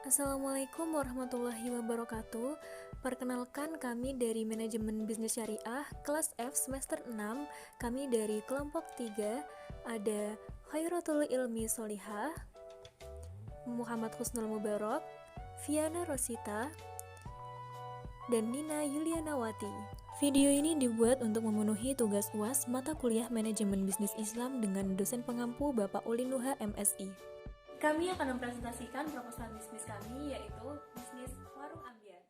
Assalamualaikum warahmatullahi wabarakatuh. Perkenalkan, kami dari Manajemen Bisnis Syariah kelas F semester 6. Kami dari kelompok 3. Ada Khairatul Ilmi Solihah, Muhammad Husnul Mubarak, Viana Rosita, dan Nina Yulianawati. Video ini dibuat untuk memenuhi tugas UAS mata kuliah Manajemen Bisnis Islam dengan dosen pengampu Bapak Ulin Nuha MSI. Kami akan mempresentasikan proposal bisnis kami, yaitu bisnis warung ambyar.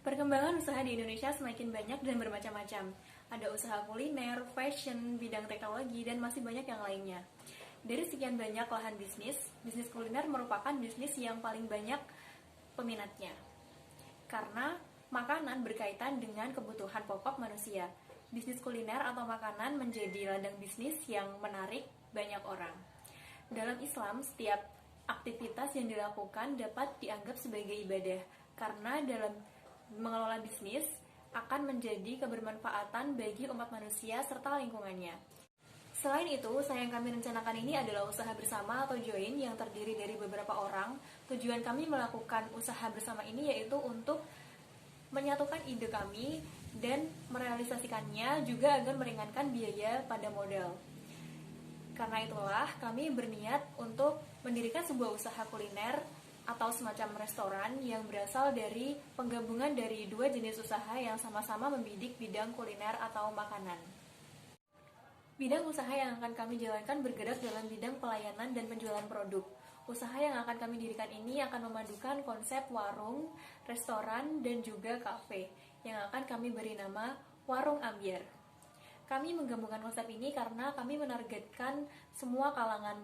Perkembangan usaha di Indonesia semakin banyak dan bermacam-macam. Ada usaha kuliner, fashion, bidang teknologi, dan masih banyak yang lainnya. Dari sekian banyak lahan bisnis kuliner merupakan bisnis yang paling banyak peminatnya. Karena makanan berkaitan dengan kebutuhan pokok manusia. Bisnis kuliner atau makanan menjadi ladang bisnis yang menarik banyak orang. Dalam Islam, setiap aktivitas yang dilakukan dapat dianggap sebagai ibadah, karena dalam mengelola bisnis akan menjadi kebermanfaatan bagi umat manusia serta lingkungannya. Selain itu, usaha yang kami rencanakan ini adalah usaha bersama atau joint yang terdiri dari beberapa orang. Tujuan kami melakukan usaha bersama ini yaitu untuk menyatukan ide kami dan merealisasikannya juga agar meringankan biaya pada modal. Karena itulah kami berniat untuk mendirikan sebuah usaha kuliner atau semacam restoran yang berasal dari penggabungan dari dua jenis usaha yang sama-sama membidik bidang kuliner atau makanan. Bidang usaha yang akan kami jalankan bergerak dalam bidang pelayanan dan penjualan produk. Usaha yang akan kami dirikan ini akan memadukan konsep warung, restoran, dan juga kafe yang akan kami beri nama Warung Ambyar. Kami menggabungkan konsep ini karena kami menargetkan semua kalangan.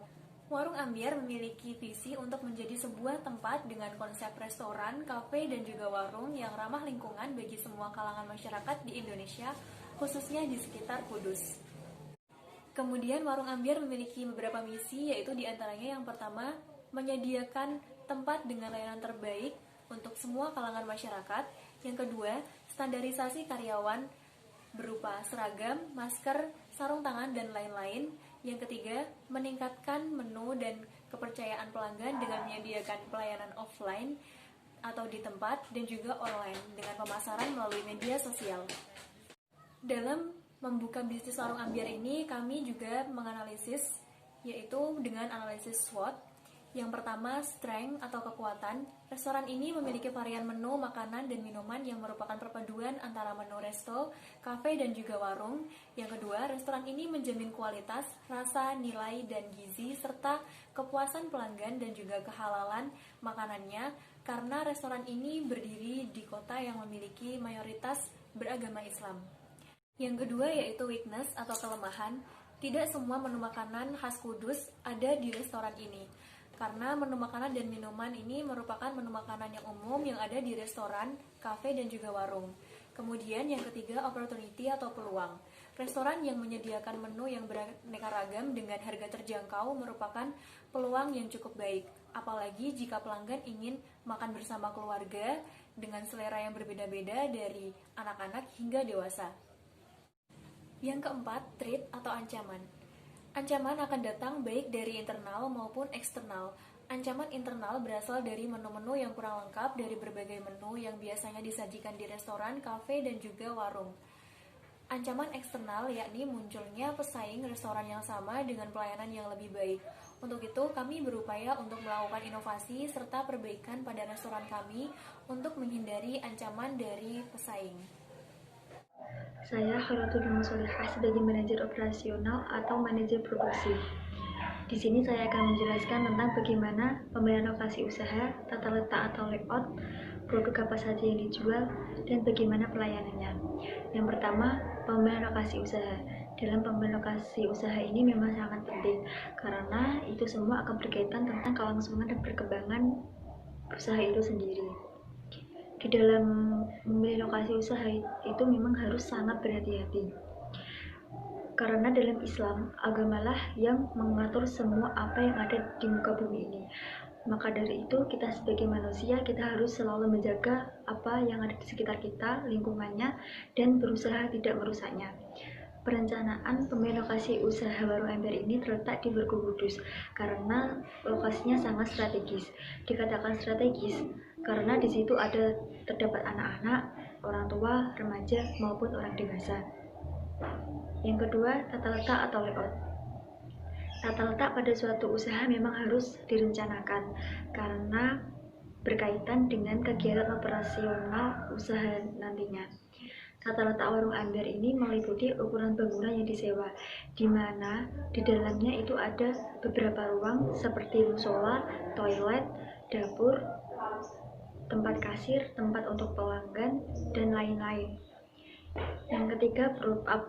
Warung Ambyar memiliki visi untuk menjadi sebuah tempat dengan konsep restoran, kafe, dan juga warung yang ramah lingkungan bagi semua kalangan masyarakat di Indonesia, khususnya di sekitar Kudus. Kemudian Warung Ambyar memiliki beberapa misi, yaitu diantaranya yang pertama, menyediakan tempat dengan layanan terbaik untuk semua kalangan masyarakat. Yang kedua, standarisasi karyawan berupa seragam, masker, sarung tangan, dan lain-lain. Yang ketiga, meningkatkan menu dan kepercayaan pelanggan dengan menyediakan pelayanan offline atau di tempat dan juga online dengan pemasaran melalui media sosial. Dalam membuka bisnis warung ambyar ini, kami juga menganalisis, yaitu dengan analisis SWOT. Yang pertama, strength atau kekuatan. Restoran ini memiliki varian menu, makanan, dan minuman yang merupakan perpaduan antara menu resto, kafe, dan juga warung. Yang kedua, restoran ini menjamin kualitas, rasa, nilai, dan gizi, serta kepuasan pelanggan dan juga kehalalan makanannya, karena restoran ini berdiri di kota yang memiliki mayoritas beragama Islam. Yang kedua yaitu weakness atau kelemahan. Tidak semua menu makanan khas Kudus ada di restoran ini, karena menu makanan dan minuman ini merupakan menu makanan yang umum yang ada di restoran, kafe, dan juga warung. Kemudian yang ketiga, opportunity atau peluang. Restoran yang menyediakan menu yang beraneka ragam dengan harga terjangkau merupakan peluang yang cukup baik, apalagi jika pelanggan ingin makan bersama keluarga dengan selera yang berbeda-beda dari anak-anak hingga dewasa. Yang keempat, threat atau ancaman. Ancaman akan datang baik dari internal maupun eksternal. Ancaman internal berasal dari menu-menu yang kurang lengkap dari berbagai menu yang biasanya disajikan di restoran, kafe, dan juga warung. Ancaman eksternal yakni munculnya pesaing restoran yang sama dengan pelayanan yang lebih baik. Untuk itu, kami berupaya untuk melakukan inovasi serta perbaikan pada restoran kami untuk menghindari ancaman dari pesaing. Saya Khairatul Ilmi Solihah sebagai manajer operasional atau manajer produksi. Di sini saya akan menjelaskan tentang bagaimana pemilihan lokasi usaha, tata letak atau layout, produk apa saja yang dijual, dan bagaimana pelayanannya. Yang pertama, pemilihan lokasi usaha. Dalam pemilihan lokasi usaha ini memang sangat penting, karena itu semua akan berkaitan tentang kelangsungan dan perkembangan usaha itu sendiri. Di dalam memilih lokasi usaha itu memang harus sangat berhati-hati, karena dalam Islam, agamalah yang mengatur semua apa yang ada di muka bumi ini. Maka dari itu, kita sebagai manusia, kita harus selalu menjaga apa yang ada di sekitar kita, lingkungannya, dan berusaha tidak merusaknya. Perencanaan pemilihan lokasi usaha warung ember ini terletak di Burgu Kudus karena lokasinya sangat strategis. Dikatakan strategis karena di situ terdapat anak-anak, orang tua, remaja maupun orang dewasa. Yang kedua, tata letak atau layout. Tata letak pada suatu usaha memang harus direncanakan karena berkaitan dengan kegiatan operasional usaha nantinya. Tata letak warung ember ini meliputi ukuran bangunan yang disewa, di mana di dalamnya itu ada beberapa ruang seperti musola, toilet, dapur, tempat kasir, tempat untuk pelanggan, dan lain-lain. Yang ketiga, produk.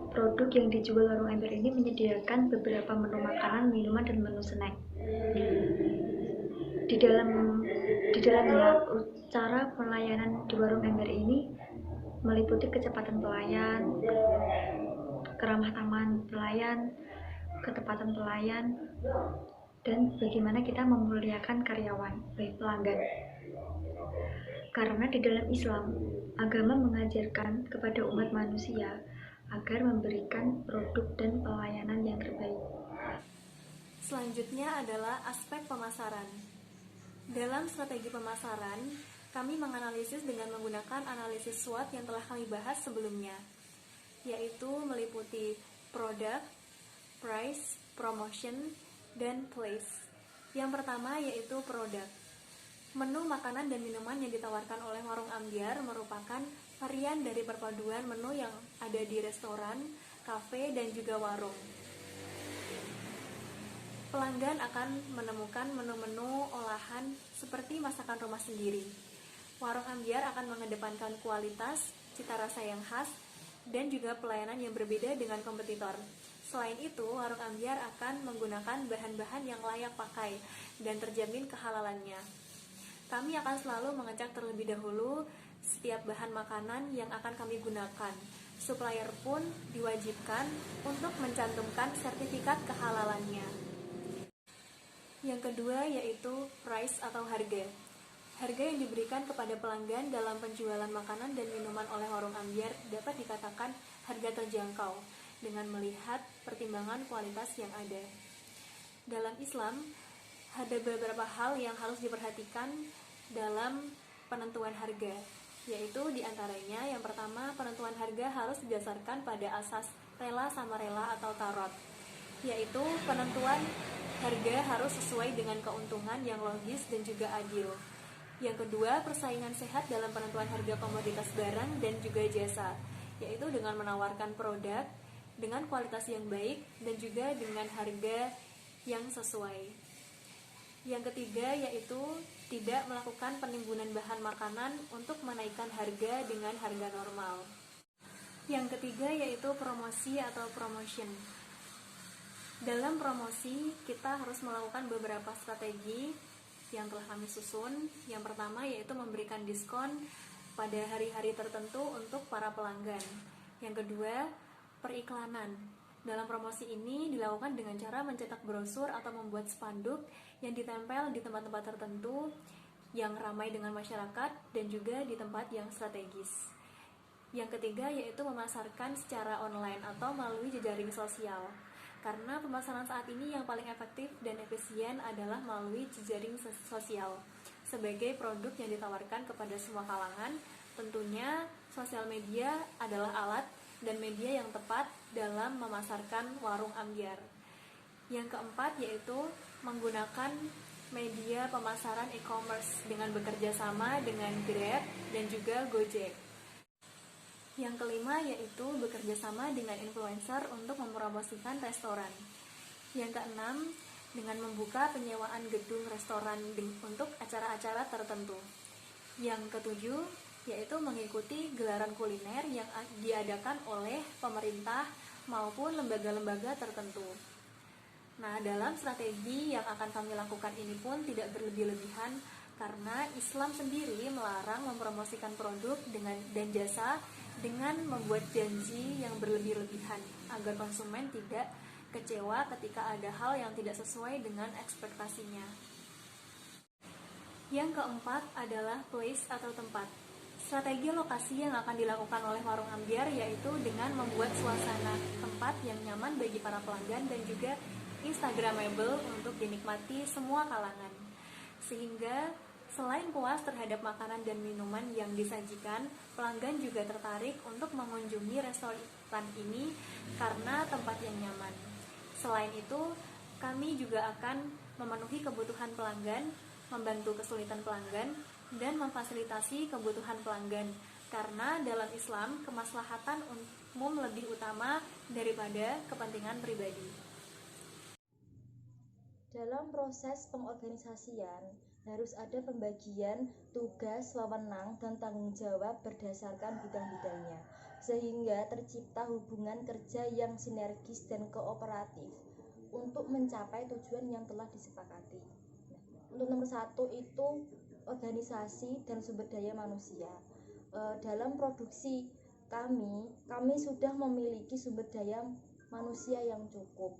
Produk yang dijual warung ember ini menyediakan beberapa menu makanan, minuman, dan menu snack. Di dalamnya, cara pelayanan di warung ember ini meliputi kecepatan pelayan, keramah tamahan pelayan, ketepatan pelayan, dan bagaimana kita memuliakan karyawan, baik pelanggan. Karena di dalam Islam, agama mengajarkan kepada umat manusia agar memberikan produk dan pelayanan yang terbaik. Selanjutnya adalah aspek pemasaran. Dalam strategi pemasaran, kami menganalisis dengan menggunakan analisis SWOT yang telah kami bahas sebelumnya, yaitu meliputi product, price, promotion, dan place. Yang pertama yaitu produk. Menu makanan dan minuman yang ditawarkan oleh Warung Ambyar merupakan varian dari perpaduan menu yang ada di restoran, kafe, dan juga warung. Pelanggan akan menemukan menu-menu olahan seperti masakan rumah sendiri. Warung Ambyar akan mengedepankan kualitas, cita rasa yang khas, dan juga pelayanan yang berbeda dengan kompetitor. Selain itu, Warung Ambyar akan menggunakan bahan-bahan yang layak pakai dan terjamin kehalalannya. Kami akan selalu mengecek terlebih dahulu setiap bahan makanan yang akan kami gunakan. Supplier pun diwajibkan untuk mencantumkan sertifikat kehalalannya. Yang kedua yaitu price atau harga. Harga yang diberikan kepada pelanggan dalam penjualan makanan dan minuman oleh Warung Ambyar dapat dikatakan harga terjangkau dengan melihat pertimbangan kualitas yang ada. Dalam Islam, ada beberapa hal yang harus diperhatikan dalam penentuan harga, yaitu diantaranya yang pertama, penentuan harga harus didasarkan pada asas rela sama rela atau tarot, yaitu penentuan harga harus sesuai dengan keuntungan yang logis dan juga adil. Yang kedua, persaingan sehat dalam penentuan harga komoditas barang dan juga jasa, yaitu dengan menawarkan produk dengan kualitas yang baik dan juga dengan harga yang sesuai. Yang ketiga yaitu tidak melakukan penimbunan bahan makanan untuk menaikkan harga dengan harga normal. Yang ketiga yaitu promosi atau promotion. Dalam promosi, kita harus melakukan beberapa strategi yang telah kami susun. Yang pertama yaitu memberikan diskon pada hari-hari tertentu untuk para pelanggan. Yang kedua, periklanan. Dalam promosi ini dilakukan dengan cara mencetak brosur atau membuat spanduk yang ditempel di tempat-tempat tertentu yang ramai dengan masyarakat dan juga di tempat yang strategis. Yang ketiga yaitu memasarkan secara online atau melalui jejaring sosial. Karena pemasaran saat ini yang paling efektif dan efisien adalah melalui jejaring sosial. Sebagai produk yang ditawarkan kepada semua kalangan, tentunya sosial media adalah alat dan media yang tepat dalam memasarkan Warung Ambyar. Yang keempat yaitu menggunakan media pemasaran e-commerce dengan bekerja sama dengan Grab dan juga Gojek. Yang kelima yaitu bekerja sama dengan influencer untuk mempromosikan restoran. Yang keenam, dengan membuka penyewaan gedung restoran untuk acara-acara tertentu. Yang ketujuh, yaitu mengikuti gelaran kuliner yang diadakan oleh pemerintah maupun lembaga-lembaga tertentu. Nah, dalam strategi yang akan kami lakukan ini pun tidak berlebih-lebihan karena Islam sendiri melarang mempromosikan produk dan jasa dengan membuat janji yang berlebih-lebihan agar konsumen tidak kecewa ketika ada hal yang tidak sesuai dengan ekspektasinya. Yang keempat adalah place atau tempat. Strategi lokasi yang akan dilakukan oleh Warung Ambyar yaitu dengan membuat suasana tempat yang nyaman bagi para pelanggan dan juga instagramable untuk dinikmati semua kalangan. Sehingga selain puas terhadap makanan dan minuman yang disajikan, pelanggan juga tertarik untuk mengunjungi restoran ini karena tempat yang nyaman. Selain itu, kami juga akan memenuhi kebutuhan pelanggan, membantu kesulitan pelanggan, dan memfasilitasi kebutuhan pelanggan. Karena dalam Islam, kemaslahatan umum lebih utama daripada kepentingan pribadi. Dalam proses pengorganisasian, harus ada pembagian tugas, wewenang, dan tanggung jawab berdasarkan bidang-bidangnya, sehingga tercipta hubungan kerja yang sinergis dan kooperatif untuk mencapai tujuan yang telah disepakati. Untuk nomor 1 itu organisasi dan sumber daya manusia. Dalam produksi kami sudah memiliki sumber daya manusia yang cukup,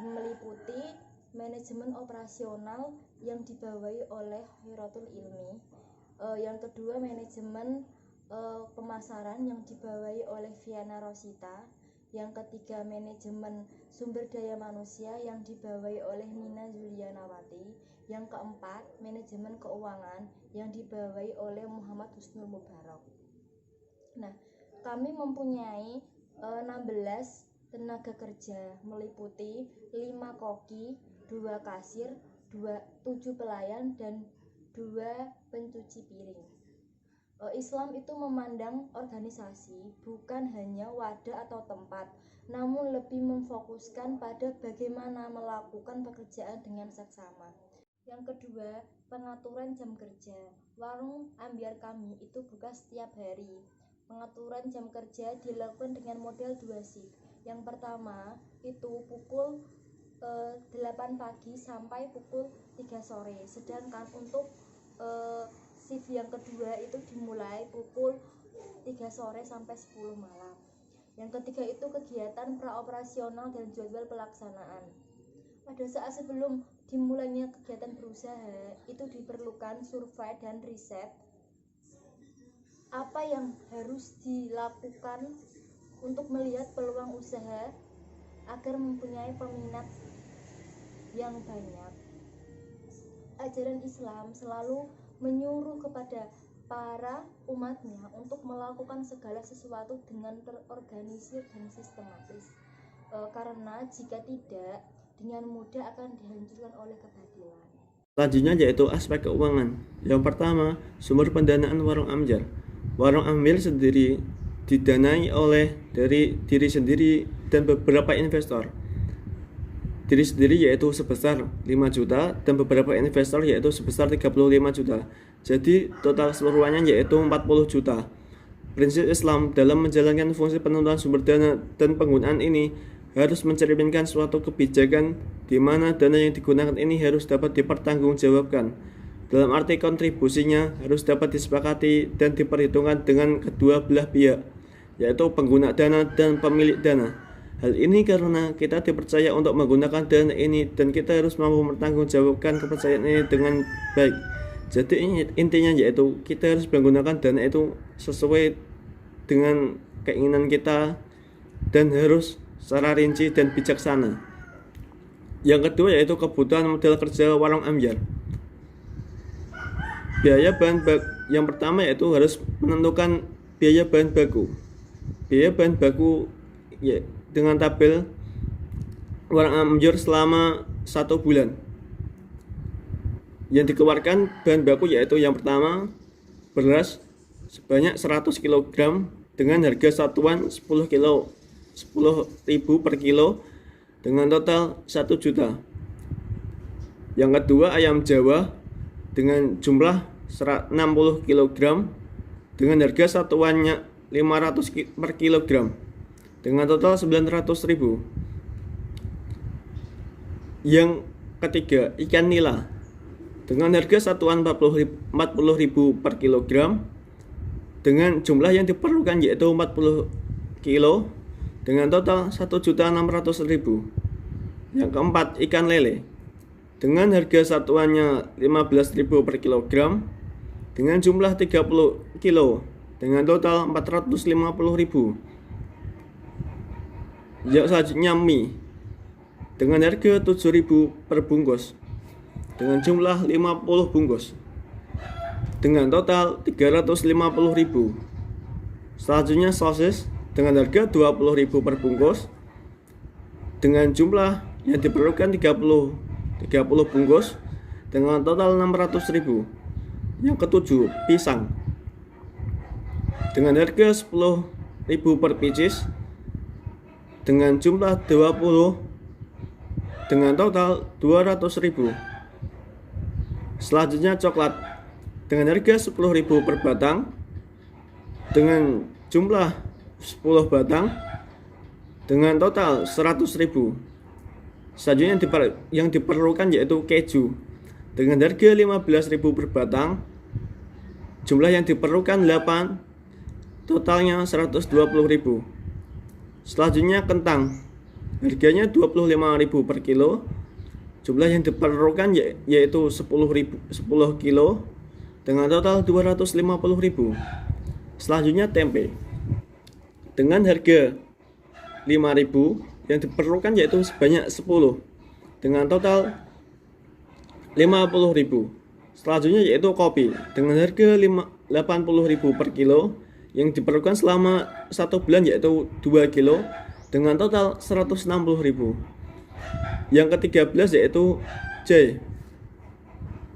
meliputi manajemen operasional yang dibawahi oleh Khairatul Ilmi. Yang kedua, manajemen pemasaran yang dibawahi oleh Viana Rosita. Yang ketiga, manajemen sumber daya manusia yang dibawahi oleh Nina Zulianawati. Yang keempat, manajemen keuangan yang dibawahi oleh Muhammad Husnul Mubarak. Nah, kami mempunyai 16 tenaga kerja, meliputi 5 koki, 2 kasir, 7 pelayan, dan 2 pencuci piring. Islam itu memandang organisasi bukan hanya wadah atau tempat, namun lebih memfokuskan pada bagaimana melakukan pekerjaan dengan seksama. Yang kedua, pengaturan jam kerja. Warung Ambyar kami itu buka setiap hari. Pengaturan jam kerja dilakukan dengan model 2 shift. Yang pertama itu pukul 8 pagi sampai pukul 3 sore. Sedangkan untuk shift yang kedua itu dimulai pukul 3 sore sampai 10 malam. Yang ketiga itu kegiatan praoperasional dan jadwal pelaksanaan. Pada saat sebelum dimulainya kegiatan berusaha, itu diperlukan survei dan riset apa yang harus dilakukan untuk melihat peluang usaha agar mempunyai peminat yang banyak. Ajaran Islam selalu menyuruh kepada para umatnya untuk melakukan segala sesuatu dengan terorganisir dan sistematis, karena jika tidak, dengan mudah akan dihancurkan oleh kebatilan. Selanjutnya yaitu aspek keuangan. Yang pertama, sumber pendanaan Warung Ambyar. Warung Ambyar sendiri didanai oleh dari diri sendiri dan beberapa investor. Diri sendiri yaitu sebesar 5 juta dan beberapa investor yaitu sebesar 35 juta. Jadi total keseluruhannya yaitu 40 juta. Prinsip Islam dalam menjalankan fungsi penentuan sumber dana dan penggunaan ini harus mencerminkan suatu kebijakan di mana dana yang digunakan ini harus dapat dipertanggungjawabkan. Dalam arti kontribusinya harus dapat disepakati dan diperhitungkan dengan kedua belah pihak, yaitu pengguna dana dan pemilik dana. Hal ini karena kita dipercaya untuk menggunakan dana ini dan kita harus mampu mempertanggungjawabkan kepercayaan ini dengan baik. Jadi intinya yaitu kita harus menggunakan dana itu sesuai dengan keinginan kita dan harus secara rinci dan bijaksana. Yang kedua yaitu kebutuhan modal kerja Warung Ambyar. Biaya bahan baku yang pertama yaitu harus menentukan biaya bahan baku. Biaya bahan baku ya, dengan tabel Warung Ambyar selama 1 bulan. Yang dikeluarkan bahan baku yaitu yang pertama beras sebanyak 100 kg dengan harga satuan 10.000 per kilo dengan total 1 juta. Yang kedua ayam Jawa dengan jumlah 60 kg dengan harga satuannya 500 per kilogram dengan total 900.000. Yang ketiga ikan nila dengan harga satuan 40.000 per kilogram dengan jumlah yang diperlukan yaitu 40 kilo dengan total 1.600.000. Yang keempat, ikan lele dengan harga satuannya 15.000 per kilogram dengan jumlah 30 kilo dengan total 450.000. Yang selanjutnya mie dengan harga 7.000 per bungkus dengan jumlah 50 bungkus dengan total 350.000. Selanjutnya sosis dengan harga 20.000 per bungkus dengan jumlah yang diperlukan 30 bungkus dengan total 600.000. Yang ketujuh, pisang dengan harga 10.000 per pieces dengan jumlah 20 dengan total 200.000. Selanjutnya coklat dengan harga 10.000 per batang dengan jumlah 10 batang dengan total 100.000. Selanjutnya yang diperlukan yaitu keju dengan harga 15.000 per batang, jumlah yang diperlukan 8, totalnya 120.000. Selanjutnya kentang, harganya 25.000 per kilo, jumlah yang diperlukan yaitu 10 kilo dengan total 250.000. Selanjutnya tempe dengan harga 5.000, yang diperlukan yaitu sebanyak 10 dengan total 50.000. Selanjutnya yaitu kopi dengan harga 80.000 per kilo, yang diperlukan selama 1 bulan yaitu 2 kilo dengan total 160.000. Yang ke-13 yaitu jahe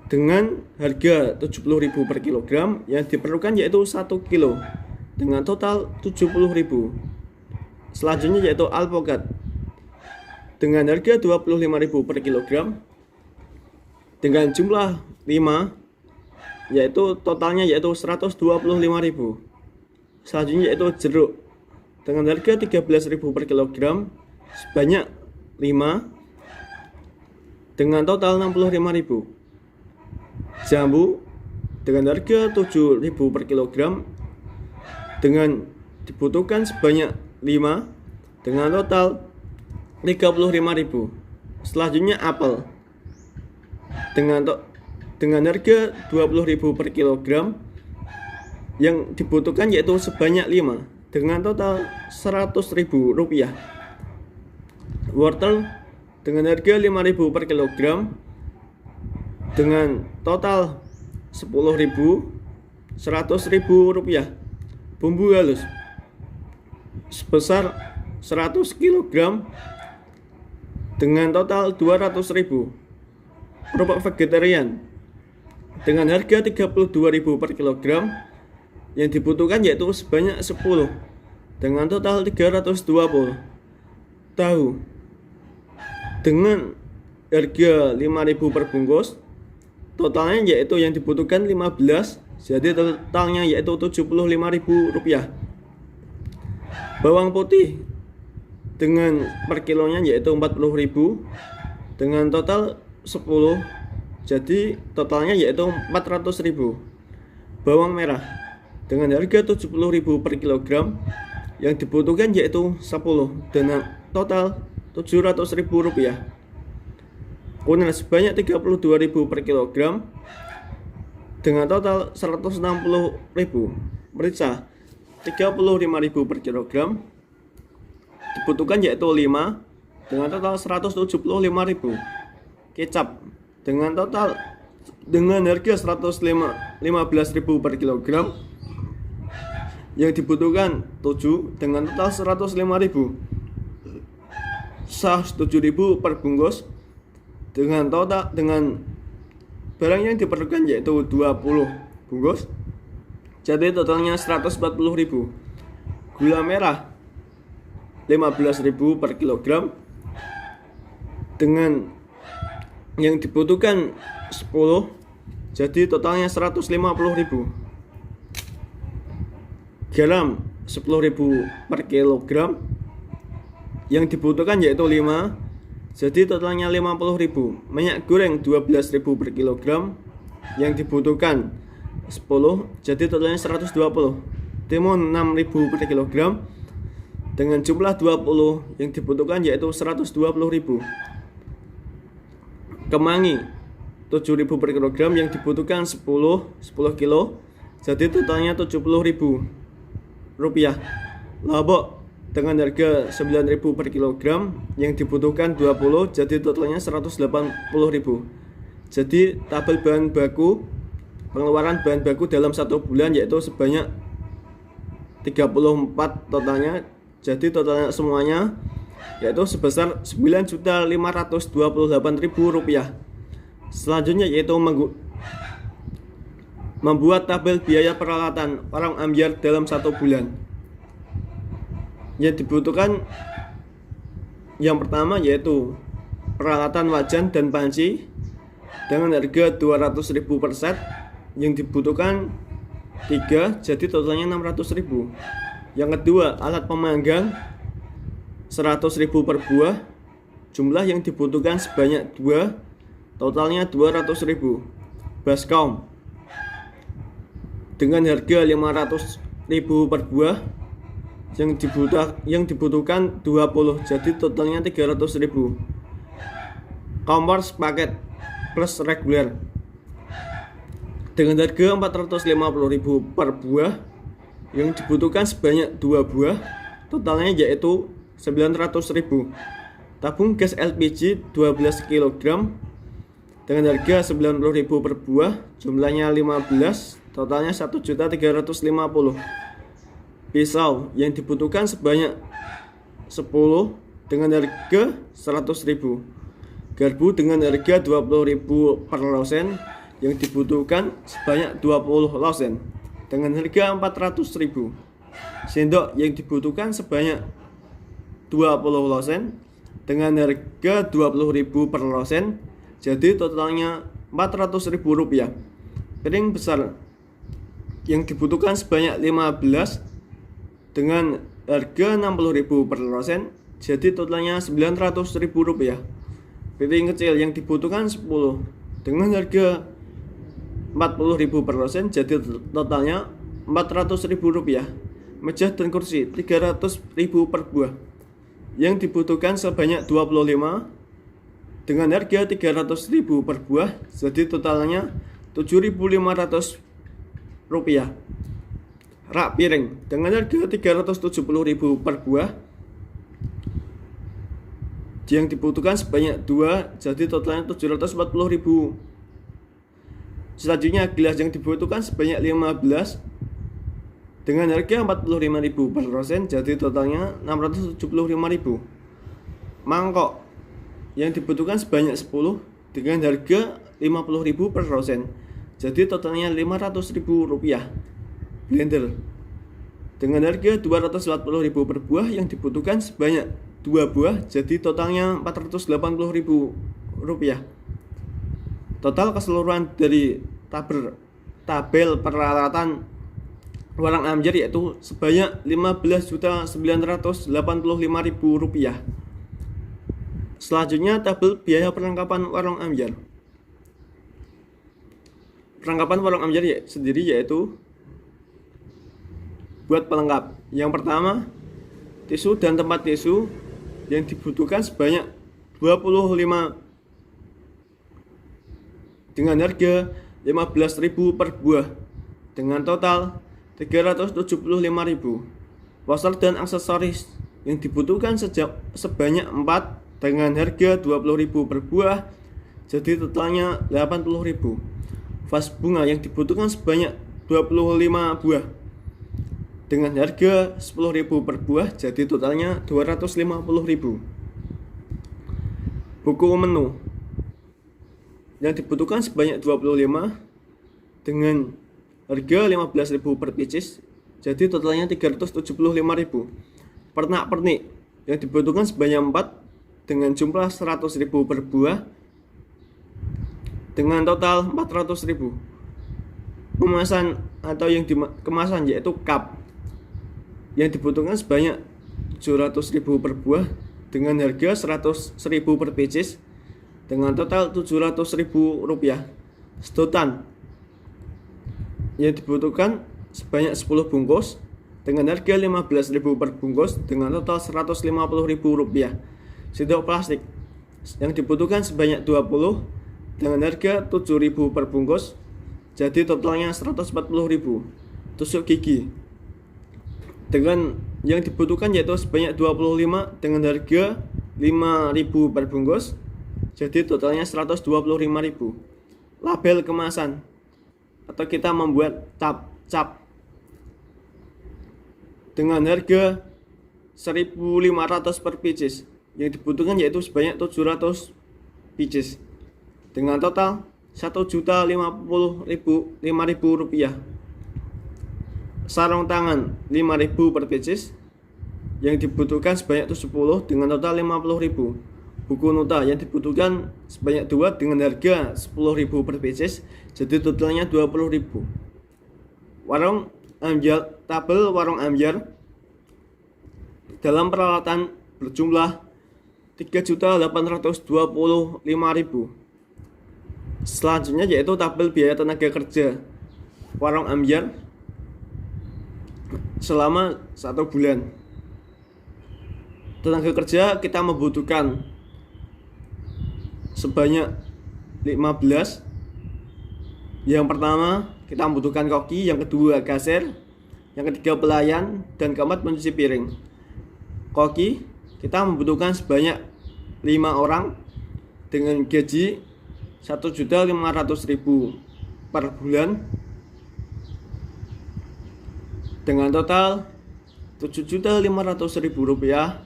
dengan harga 70.000 per kilogram, yang diperlukan yaitu 1 kilo dengan total 70.000. Selanjutnya yaitu alpukat dengan harga 25.000 per kilogram dengan jumlah 5, yaitu totalnya yaitu 125.000. Selanjutnya yaitu jeruk dengan harga 13.000 per kilogram sebanyak 5 dengan total 65.000. Jambu dengan harga 7.000 per kilogram dengan dibutuhkan sebanyak 5 dengan total 35.000. Selanjutnya apel dengan harga 20.000 per kilogram, yang dibutuhkan yaitu sebanyak 5 dengan total 100.000 rupiah. Wortel dengan harga 5.000 per kilogram dengan total 100.000 rupiah. Bumbu halus sebesar 100 kg dengan total 200.000. Kerupuk vegetarian dengan harga 32.000 per kilogram, yang dibutuhkan yaitu sebanyak 10 dengan total 320. Tahu dengan harga 5.000 per bungkus, totalnya yaitu yang dibutuhkan 15, jadi totalnya yaitu 75.000 rupiah. Bawang putih dengan per kilonya yaitu 40.000 dengan total 10, jadi totalnya yaitu 400.000. Bawang merah dengan harga 70.000 per kilogram, yang dibutuhkan yaitu 10 dengan total 700.000 rupiah. Kunir sebanyak 32.000 per kilogram dengan total 160.000. Merica 35.000 per kilogram, dibutuhkan yaitu 5 dengan total 175.000. Kecap dengan harga 115.000 per kilogram, yang dibutuhkan 7 dengan total 105.000. Saus 7.000 per bungkus dengan barang yang diperlukan yaitu 20 bungkus, jadi totalnya 140.000. Gula merah 15.000 per kilogram dengan yang dibutuhkan 10, jadi totalnya 150.000. Garam 10.000 per kilogram, yang dibutuhkan yaitu 5, jadi totalnya 50.000. Minyak goreng 12.000 per kilogram, yang dibutuhkan 10, jadi totalnya 120. Timun 6.000 per kilogram dengan jumlah 20, yang dibutuhkan yaitu 120.000. Kemangi 7.000 per kilogram, yang dibutuhkan 10 kilo, jadi totalnya 70.000 rupiah. Lombok dengan harga 9.000 per kilogram, yang dibutuhkan 20, jadi totalnya 180.000. Jadi tabel bahan baku, pengeluaran bahan baku dalam 1 bulan yaitu sebanyak 34 totalnya. Jadi totalnya semuanya yaitu sebesar 9.528.000 rupiah. Selanjutnya yaitu membuat tabel biaya peralatan warung ambyar dalam 1 bulan. Yang dibutuhkan yang pertama yaitu peralatan wajan dan panci dengan harga 200.000 per set, yang dibutuhkan 3, jadi totalnya 600.000. Yang kedua, alat pemanggang 100.000 per buah, jumlah yang dibutuhkan sebanyak 2, totalnya 200.000. Baskom dengan harga 500.000 per buah, yang dibutuhkan 20, jadi totalnya 300.000. Kompor paket plus reguler dengan harga 450.000 per buah, yang dibutuhkan sebanyak 2 buah, totalnya yaitu 900.000. Tabung gas LPG 12 kg dengan harga 90.000 per buah, jumlahnya 15, totalnya 1.350.000. Pisau yang dibutuhkan sebanyak 10 dengan harga 100.000. Garpu dengan harga 20.000 per losen, yang dibutuhkan sebanyak 20 losen dengan harga 400.000. Sendok yang dibutuhkan sebanyak 20 losen dengan harga 20.000 per losen, jadi totalnya 400.000 rupiah. Piring besar yang dibutuhkan sebanyak 15 dengan harga 60.000 per losen, jadi totalnya 900.000 rupiah. Piring kecil yang dibutuhkan 10 dengan harga 40.000 per losen, jadi totalnya 400.000 rupiah. Meja dan kursi 300.000 per buah, yang dibutuhkan sebanyak 25 dengan harga 300.000 per buah, jadi totalnya 7.500 rupiah. Rak piring dengan harga 370.000 per buah, yang dibutuhkan sebanyak 2, jadi totalnya 740.000. Selanjutnya gelas yang dibutuhkan sebanyak 15 dengan harga 45.000 per losen, jadi totalnya 675.000. Mangkok yang dibutuhkan sebanyak 10 dengan harga 50.000 per losen, jadi totalnya 500.000 rupiah. Blender dengan harga 240.000 per buah, yang dibutuhkan sebanyak 2 buah, jadi totalnya 480.000 rupiah. Total keseluruhan dari tabel peralatan warung ambyar yaitu sebanyak 15.985.000 rupiah. Selanjutnya tabel biaya perlengkapan warung ambyar. Perlengkapan warung ambyar sendiri yaitu buat pelengkap. Yang pertama, tisu dan tempat tisu yang dibutuhkan sebanyak 25 dengan harga 15.000 per buah, dengan total 375.000. Poster dan aksesoris yang dibutuhkan sebanyak 4 dengan harga 20.000 per buah, jadi totalnya 80.000. Vas bunga yang dibutuhkan sebanyak 25 buah dengan harga 10.000 per buah, jadi totalnya 250.000. Buku menu yang dibutuhkan sebanyak 25 dengan harga 15.000 per pieces, jadi totalnya 375.000. Pernak-pernik yang dibutuhkan sebanyak 4 dengan jumlah 100.000 per buah, dengan total 400.000. Kemasan atau yang kemasan yaitu cup yang dibutuhkan sebanyak 700.000 per buah dengan harga 100.000 per pieces, dengan total 700.000 rupiah. Sedotan yang dibutuhkan sebanyak 10 bungkus dengan harga 15.000 per bungkus, dengan total 150.000 rupiah. Sendok plastik yang dibutuhkan sebanyak 20 dengan harga 7.000 per bungkus, jadi totalnya 140.000. Tusuk gigi dengan yang dibutuhkan yaitu sebanyak 25 dengan harga 5.000 per bungkus, jadi totalnya 125.000. Label kemasan atau kita membuat cap dengan harga 1.500 per pieces, yang dibutuhkan yaitu sebanyak 700 pieces dengan total 1.050.000 rupiah. Sarung tangan 5.000 per pieces, yang dibutuhkan sebanyak 10 dengan total 50.000. Buku nota yang dibutuhkan sebanyak 2 dengan harga 10.000 per pieces, jadi totalnya 20.000. Warung ambyar, tabel warung ambyar dalam peralatan berjumlah 3.825.000. Selanjutnya yaitu tabel biaya tenaga kerja warung ambyar selama 1 bulan. Tenaga kerja kita membutuhkan sebanyak 15. Yang pertama kita membutuhkan koki, yang kedua kasir, yang ketiga pelayan, dan keempat pencuci piring. Koki kita membutuhkan sebanyak 5 orang dengan gaji 1.500.000 per bulan dengan total 7.500.000 rupiah.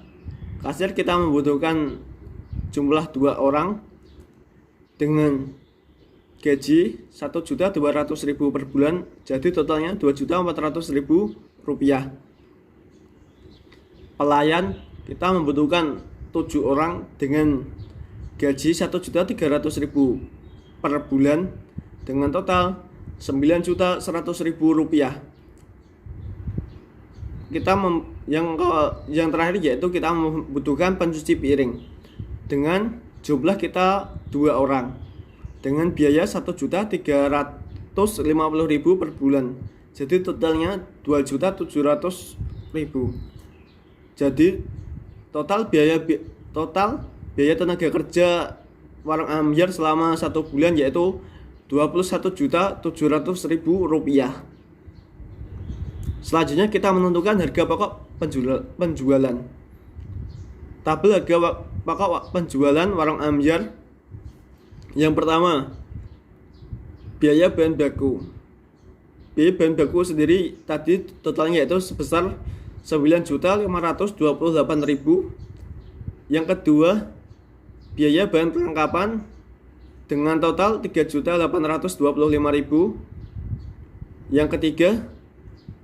Kasir kita membutuhkan jumlah 2 orang dengan gaji 1.200.000 per bulan, jadi totalnya 2.400.000 rupiah. Pelayan kita membutuhkan 7 orang dengan gaji 1.300.000 per bulan dengan total 9.100.000 rupiah. Yang terakhir yaitu kita membutuhkan pencuci piring dengan jumlah kita 2 orang dengan biaya 1.350.000 per bulan, jadi totalnya 2.700.000. Jadi total biaya tenaga kerja warung ambyar selama 1 bulan yaitu 21.700.000 rupiah. Selanjutnya kita menentukan harga pokok penjualan. Tabel harga pokok penjualan warung ambyar. Yang pertama, biaya bahan baku. Biaya bahan baku sendiri tadi totalnya yaitu sebesar 9.528.000. Yang kedua, biaya bahan perlengkapan dengan total 3.825.000. Yang ketiga,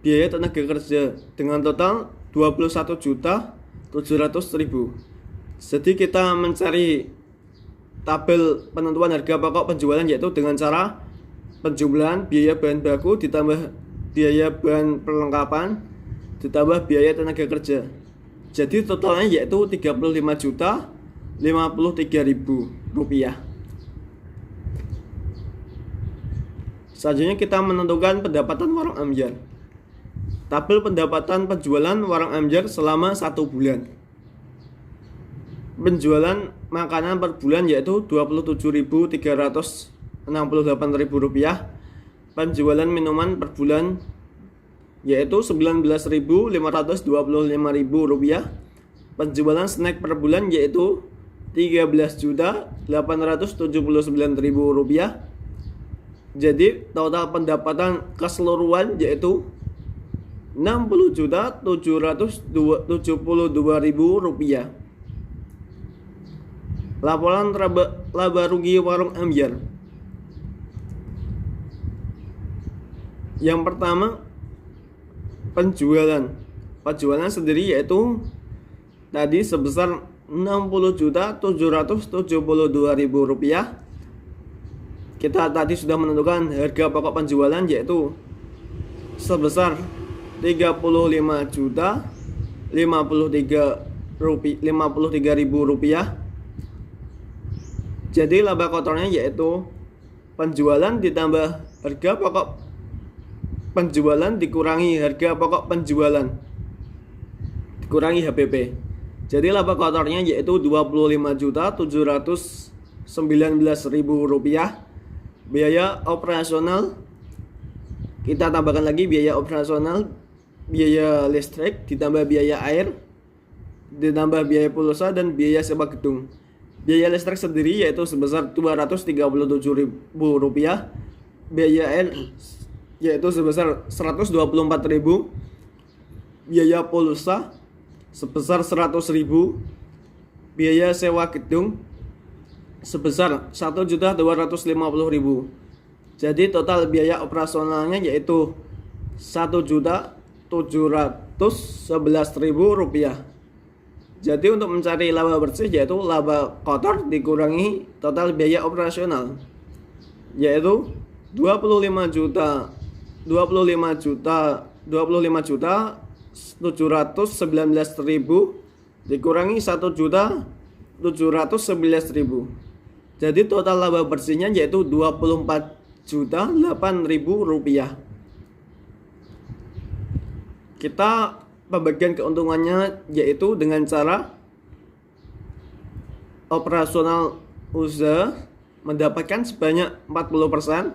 biaya tenaga kerja dengan total 21.700.000. Jadi kita mencari tabel penentuan harga pokok penjualan yaitu dengan cara penjumlahan biaya bahan baku ditambah biaya bahan perlengkapan ditambah biaya tenaga kerja. Jadi totalnya yaitu 35.053.000 rupiah. Selanjutnya kita menentukan pendapatan warung ambyar. Tabel pendapatan penjualan warung ambyar selama 1 bulan. Penjualan makanan per bulan yaitu 27.368.000 rupiah. Penjualan minuman per bulan yaitu 19.525.000 rupiah. Penjualan snack per bulan yaitu 13.879.000 rupiah. Jadi total pendapatan keseluruhan yaitu 60.772.000 rupiah. Laporan laba rugi warung ambyar. Yang pertama, penjualan sendiri yaitu tadi sebesar 60.772.000 rupiah. Kita tadi sudah menentukan harga pokok penjualan yaitu sebesar 35.053.000 rupiah. Jadi laba kotornya yaitu penjualan ditambah harga pokok penjualan dikurangi harga pokok penjualan dikurangi HPP. Jadi laba kotornya yaitu 25.719.000 Rp19.000. Biaya operasional kita tambahkan lagi biaya operasional, biaya listrik, ditambah biaya air, ditambah biaya pulsa dan biaya sewa gedung. Biaya listrik sendiri yaitu sebesar Rp237.000, biaya air yaitu sebesar Rp124.000, biaya pulsa sebesar Rp100.000, biaya sewa gedung sebesar Rp1.250.000. Jadi total biaya operasionalnya yaitu Rp1.711.000. Jadi untuk mencari laba bersih yaitu laba kotor dikurangi total biaya operasional yaitu 25.719.000 dikurangi 1.711.000. Jadi total laba bersihnya yaitu Rp24.008.000. Kita pembagian keuntungannya yaitu dengan cara operasional usaha mendapatkan sebanyak 40%,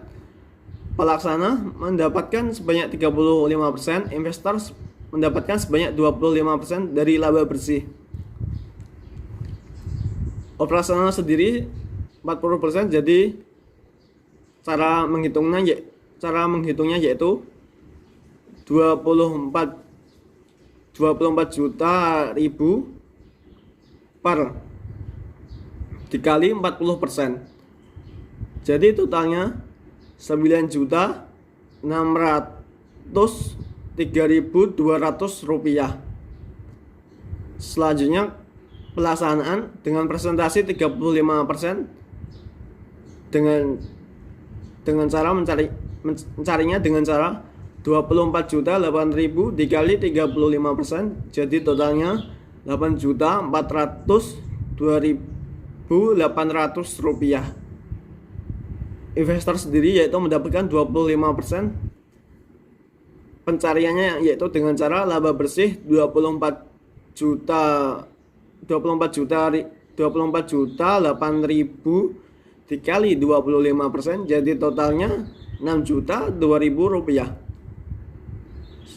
pelaksana mendapatkan sebanyak 35%, investor mendapatkan sebanyak 25% dari laba bersih. Operasional sendiri 40%, jadi cara menghitungnya yaitu 24 juta ribu per dikali 40%. Jadi totalnya 9.603.200 rupiah. Selanjutnya pelaksanaan dengan presentasi 35% dengan cara mencarinya dengan cara 24.008.000 dikali 35%, jadi totalnya 8.402.800 rupiah. Investor sendiri yaitu mendapatkan 25%. Pencariannya yaitu dengan cara laba bersih 24 juta 8.000 dikali 25%, jadi totalnya 6.002.000 rupiah.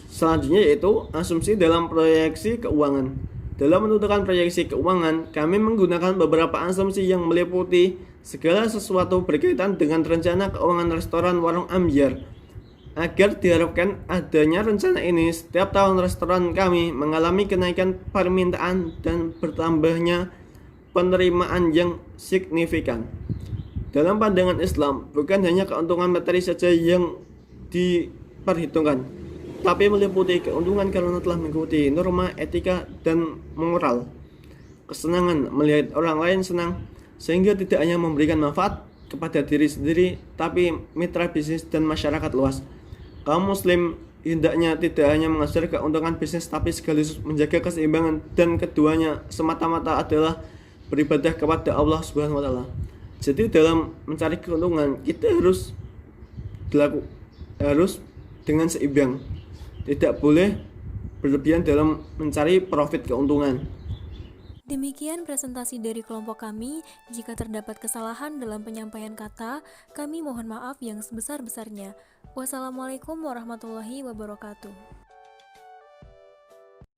Selanjutnya yaitu asumsi dalam proyeksi keuangan. Dalam menentukan proyeksi keuangan, kami menggunakan beberapa asumsi yang meliputi segala sesuatu berkaitan dengan rencana keuangan restoran Warung Ambyar. Agar diharapkan adanya rencana ini, setiap tahun restoran kami mengalami kenaikan permintaan dan bertambahnya penerimaan yang signifikan. Dalam pandangan Islam, bukan hanya keuntungan materi saja yang diperhitungkan, tapi meliputi keuntungan karena telah mengikuti norma etika dan moral. Kesenangan melihat orang lain senang, sehingga tidak hanya memberikan manfaat kepada diri sendiri, tapi mitra bisnis dan masyarakat luas. Kaum muslim hendaknya tidak hanya mengajar keuntungan bisnis, tapi sekaligus menjaga keseimbangan, dan keduanya semata-mata adalah beribadah kepada Allah Subhanahu wa taala. Jadi dalam mencari keuntungan kita harus dengan seimbang. Tidak boleh berlebihan dalam mencari profit keuntungan. Demikian presentasi dari kelompok kami. Jika terdapat kesalahan dalam penyampaian kata, kami mohon maaf yang sebesar-besarnya. Wassalamualaikum warahmatullahi wabarakatuh.